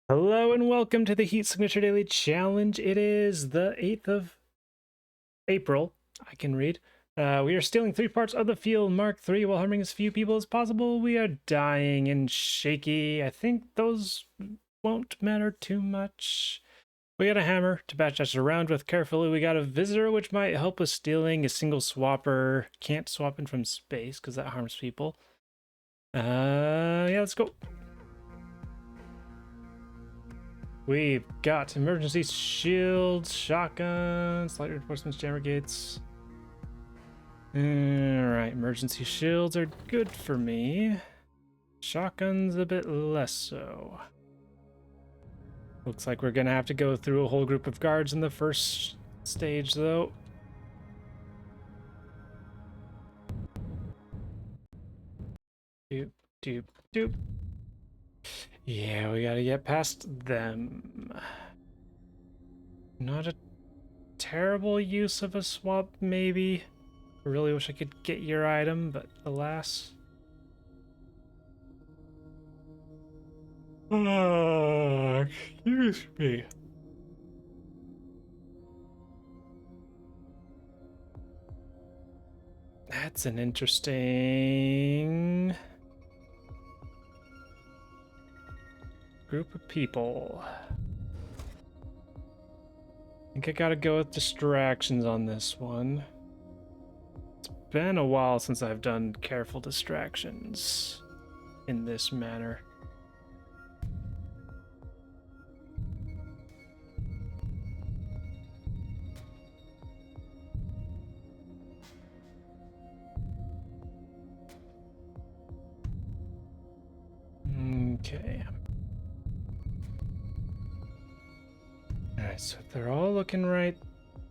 Hello and welcome to the Heat Signature Daily Challenge. It is the 8th of April. I can read. We are stealing 3 parts of the field, Mark 3, while harming as few people as possible. We are dying and shaky. I think those won't matter too much. We got a hammer to bash us around with carefully. We got a visitor, which might help with stealing. A single swapper. Can't swap in from space because that harms people. Yeah, let's go. We've got emergency shields, shotguns, light reinforcements, jammer gates. Alright, emergency shields are good for me. Shotguns a bit less so. Looks like we're gonna have to go through a whole group of guards in the first stage, though. Doop, doop, doop. Yeah, we gotta get past them. Not a terrible use of a swap, maybe. I really wish I could get your item, but alas. Excuse me. That's an interesting group of people. I think I gotta go with distractions on this one. It's been a while since I've done careful distractions in this manner. Okay. Alright, so they're all looking right.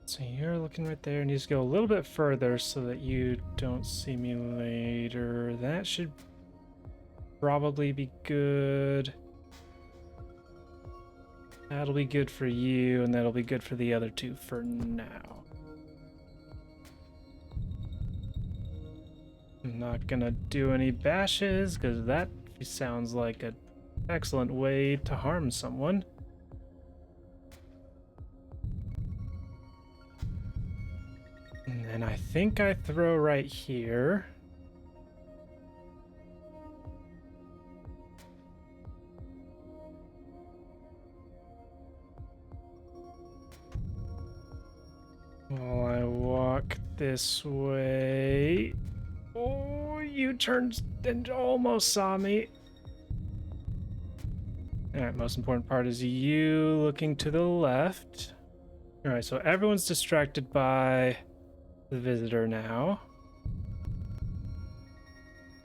So you're looking right there, and you just go a little bit further so that you don't see me later. That should probably be good. That'll be good for you, and that'll be good for the other two for now. I'm not gonna do any bashes, because that sounds like an excellent way to harm someone. And then I think I throw right here. While I walk this way. Oh, you turned and almost saw me. Alright, most important part is you looking to the left. Alright, so everyone's distracted by the visitor now.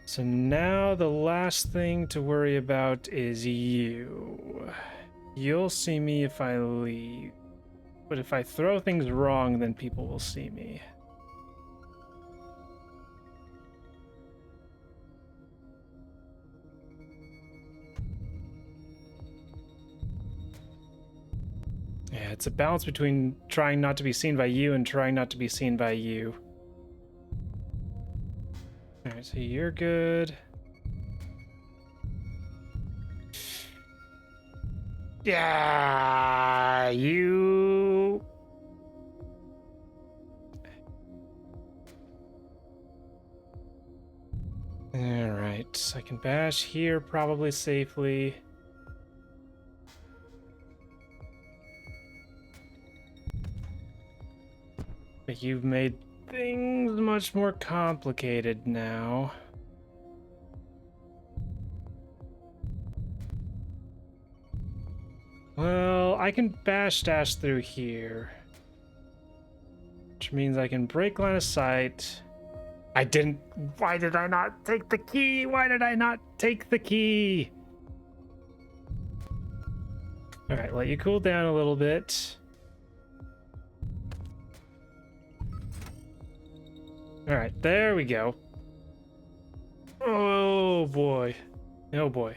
So now the last thing to worry about is you. You'll see me if I leave. But if I throw things wrong, then people will see me. Yeah, it's a balance between trying not to be seen by you and trying not to be seen by you. Alright, so you're good. Yeah, you... Alright, I can bash here probably safely. But you've made things much more complicated now. Well, I can bash dash through here. Which means I can break line of sight. I didn't... Why did I not take the key? Why did I not take the key? Alright, let you cool down a little bit. Alright, there we go. Oh boy. Oh boy.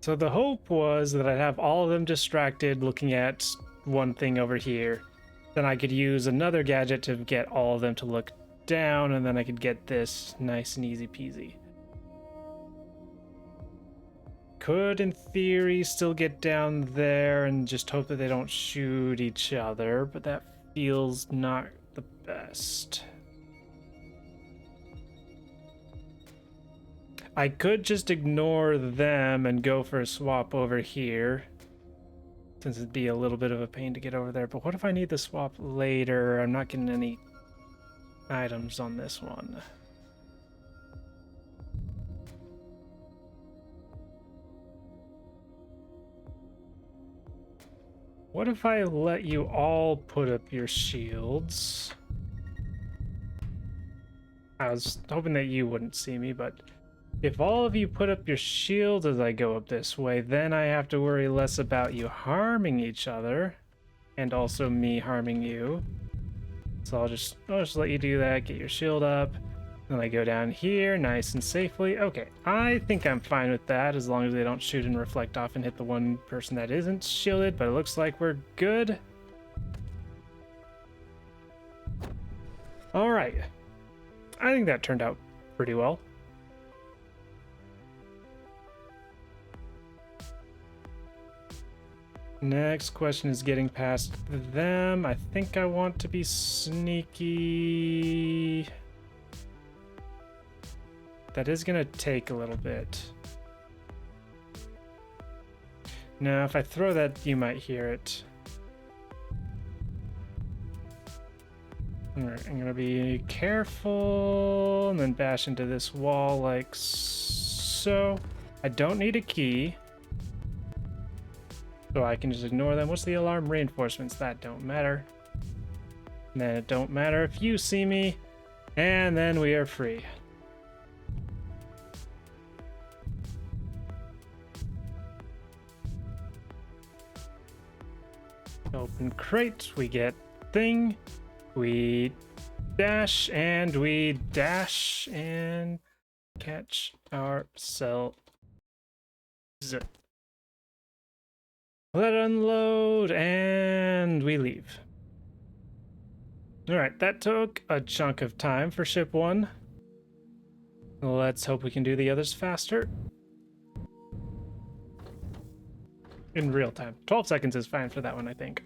So the hope was that I'd have all of them distracted looking at one thing over here. Then I could use another gadget to get all of them to look down, and then I could get this nice and easy peasy. could, in theory, still get down there and just hope that they don't shoot each other, but that feels not the best. I could just ignore them and go for a swap over here, since it'd be a little bit of a pain to get over there. But what if I need the swap later? I'm not getting any items on this one. What if I let you all put up your shields? I was hoping that you wouldn't see me, but if all of you put up your shields as I go up this way, then I have to worry less about you harming each other, and also me harming you. So I'll just let you do that, get your shield up, then I go down here nice and safely. Okay, I think I'm fine with that, as long as they don't shoot and reflect off and hit the one person that isn't shielded, but it looks like we're good. All right. I think that turned out pretty well. Next question is getting past them. I think I want to be sneaky. That is gonna take a little bit. Now, if I throw that, you might hear it. Alright, I'm gonna be careful and then bash into this wall like so. I don't need a key, so I can just ignore them. What's the alarm reinforcements? That don't matter. And then it don't matter if you see me, and then we are free. Open crate, we get thing, we dash and catch ourselves. Let unload and we leave. Alright, that took a chunk of time for ship 1. Let's hope we can do the others faster. In real time. 12 seconds is fine for that one, I think.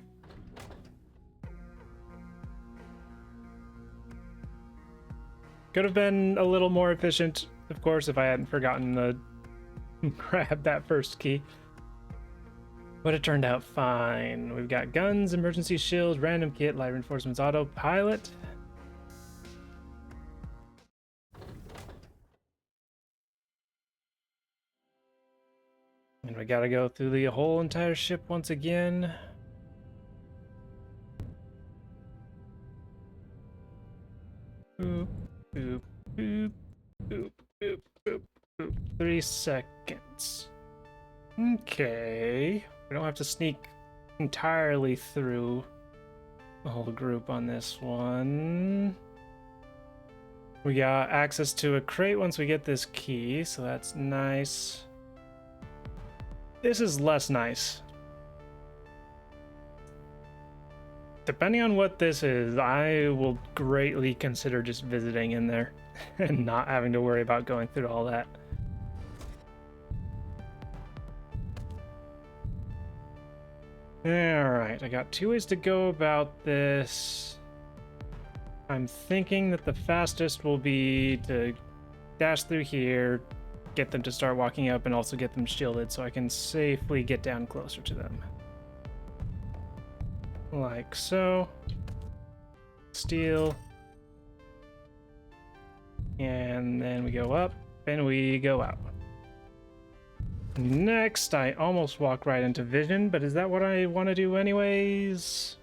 Could have been a little more efficient, of course, if I hadn't forgotten to grab that first key. But it turned out fine. We've got guns, emergency shield, random kit, light reinforcements, autopilot. And we gotta go through the whole entire ship once again. Boop, boop, boop, boop, boop, boop, boop. 3 seconds. Okay. We don't have to sneak entirely through the whole group on this one. We got access to a crate once we get this key, so that's nice. This is less nice. Depending on what this is, I will greatly consider just visiting in there and not having to worry about going through all that. Alright, I got 2 ways to go about this. I'm thinking that the fastest will be to dash through here, get them to start walking up, and also get them shielded so I can safely get down closer to them. Like so. Steal. And then we go up, and we go out. Next, I almost walk right into vision, but is that what I want to do anyways?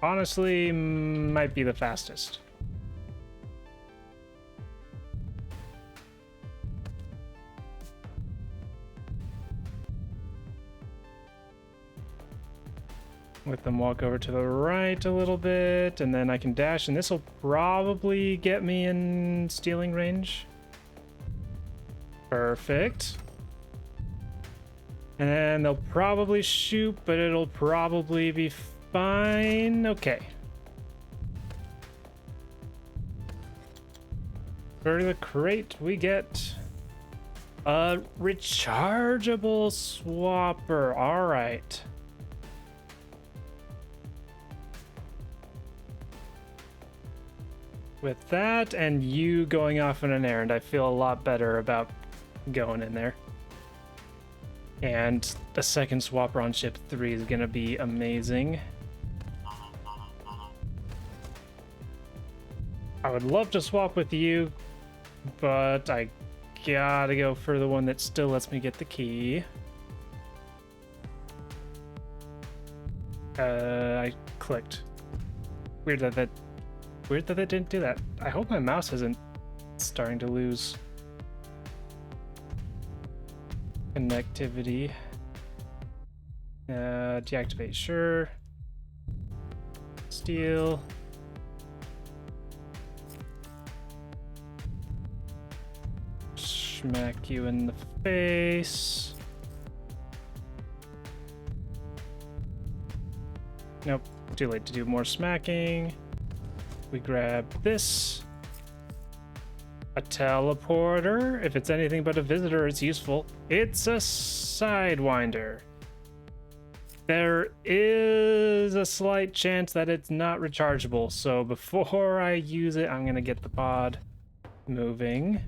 Honestly, might be the fastest. Let them walk over to the right a little bit, and then I can dash, and this will probably get me in stealing range. Perfect. And then they'll probably shoot, but it'll probably be fine. Okay. For the crate, we get a rechargeable swapper. All right. With that and you going off on an errand, I feel a lot better about going in there. And the second swapper on ship 3 is gonna be amazing. I would love to swap with you, but I gotta go for the one that still lets me get the key. I clicked. Weird that that didn't do that. I hope my mouse isn't starting to lose connectivity. Deactivate, sure. Steal. Smack you in the face. Nope, too late to do more smacking. We grab this. A teleporter. If it's anything but a visitor, it's useful. It's a sidewinder. There is a slight chance that it's not rechargeable, so before I use it, I'm gonna get the pod moving.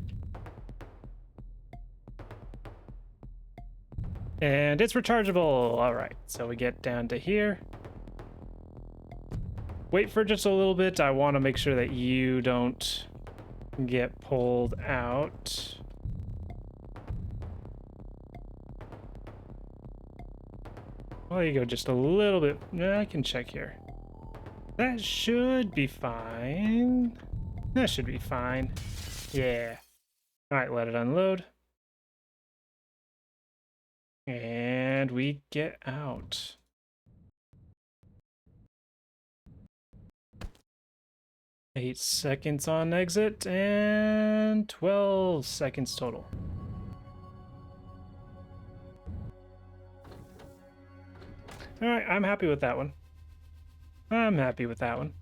And it's rechargeable. All right, so we get down to here. Wait for just a little bit. I want to make sure that you don't get pulled out. Well, there you go, just a little bit. I can check here. That should be fine. That should be fine. Yeah. All right, let it unload. And we get out. Eight seconds on exit and 12 seconds total. All right, I'm happy with that one. I'm happy with that one.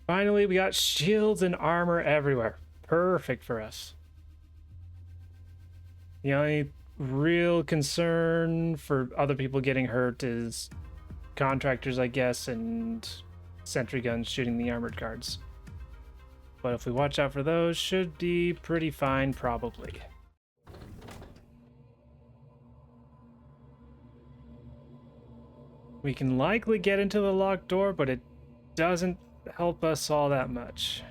Finally, we got shields and armor everywhere. Perfect for us. The only real concern for other people getting hurt is contractors, I guess, and sentry guns shooting the armored guards. But if we watch out for those, should be pretty fine, probably. We can likely get into the locked door, but it doesn't help us all that much.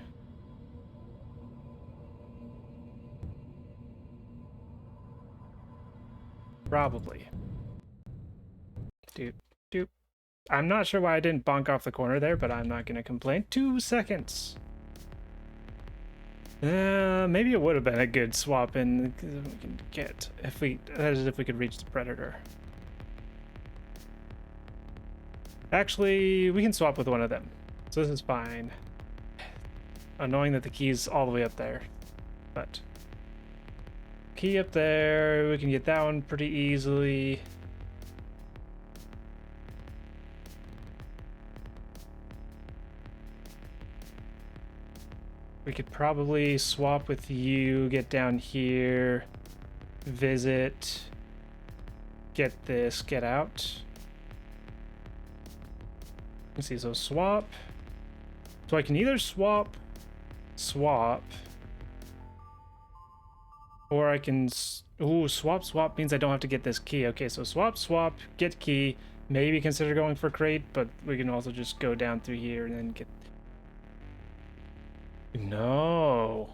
Probably. Doop, doop. I'm not sure why I didn't bonk off the corner there, but I'm not going to complain. 2 seconds. Maybe it would have been a good swap in we can get if we could reach the predator. Actually, we can swap with one of them, so this is fine. Annoying that the key's all the way up there, but key up there, we can get that one pretty easily. We could probably swap with you, get down here, visit, get this, get out. Let's see, so swap. So I can either swap, or I can, ooh, swap means I don't have to get this key. Okay, so swap, get key, maybe consider going for crate, but we can also just go down through here and then get, no.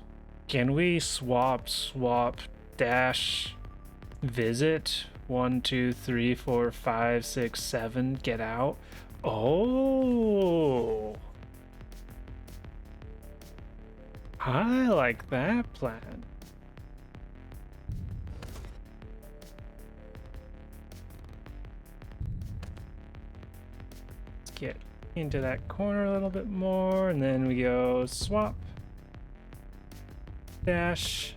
Can we swap, dash, visit, 1, 2, 3, 4, 5, 6, 7, get out? Oh, I like that plan. Let's get into that corner a little bit more, and then we go swap, dash,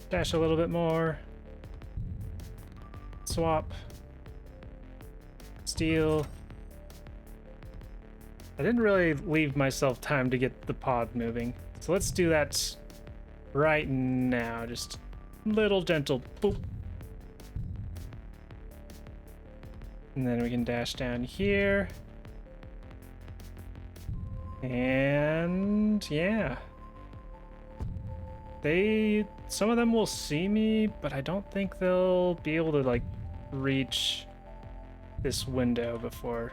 dash a little bit more, swap, steal, I didn't really leave myself time to get the pod moving. So let's do that right now. Just little gentle boop. And then we can dash down here. And yeah. Some of them will see me, but I don't think they'll be able to like reach this window before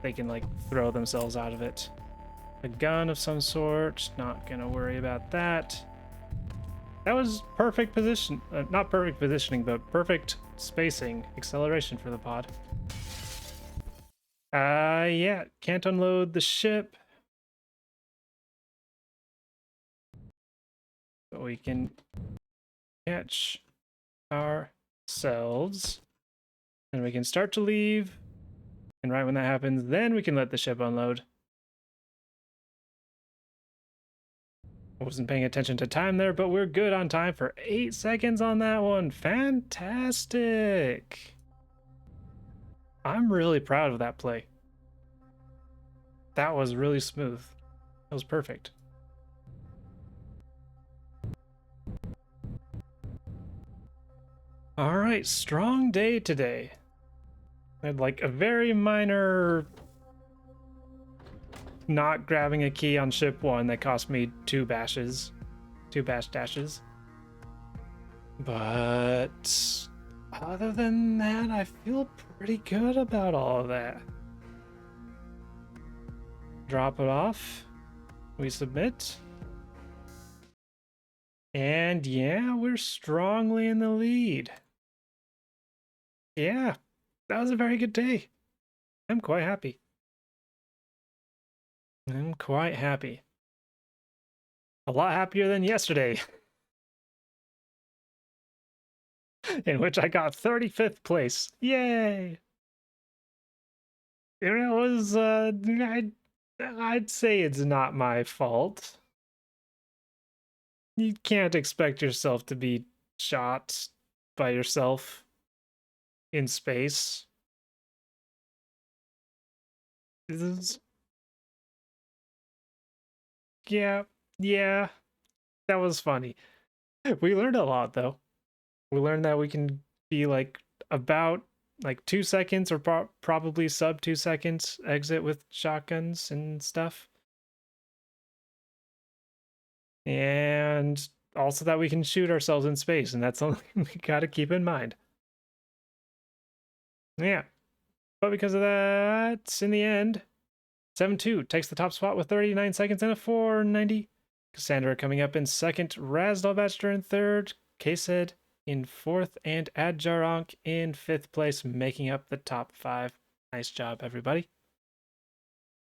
they can like throw themselves out of it. A gun of some sort, not gonna worry about that. That was perfect position, not perfect positioning, but perfect spacing, acceleration for the pod. Yeah, can't unload the ship. But we can catch ourselves and we can start to leave. And right when that happens, then we can let the ship unload. I wasn't paying attention to time there, but we're good on time for 8 seconds on that one. Fantastic. I'm really proud of that play. That was really smooth. That was perfect. All right, strong day today. I had like a very minor not grabbing a key on ship 1 that cost me 2 bash dashes. But other than that, I feel pretty good about all of that. Drop it off. We submit. And yeah, we're strongly in the lead. Yeah, that was a very good day. I'm quite happy. I'm quite happy. A lot happier than yesterday, in which I got 35th place. Yay! It was, I'd say it's not my fault. You can't expect yourself to be shot by yourself in space. Yeah, that was funny. We learned a lot though. We learned that we can be like about like 2 seconds or probably sub 2 seconds exit with shotguns and stuff. And also that we can shoot ourselves in space, and that's something we gotta keep in mind. Yeah. But because of that, in the end, 7-2 takes the top spot with 39 seconds and a 490. Cassandra coming up in second, Razdalbachster in third, Kased in fourth, and Adjaronk in fifth place, making up the top 5. Nice job, everybody.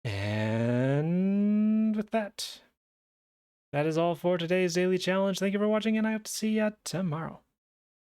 And with that, that is all for today's daily challenge. Thank you for watching, and I hope to see you tomorrow.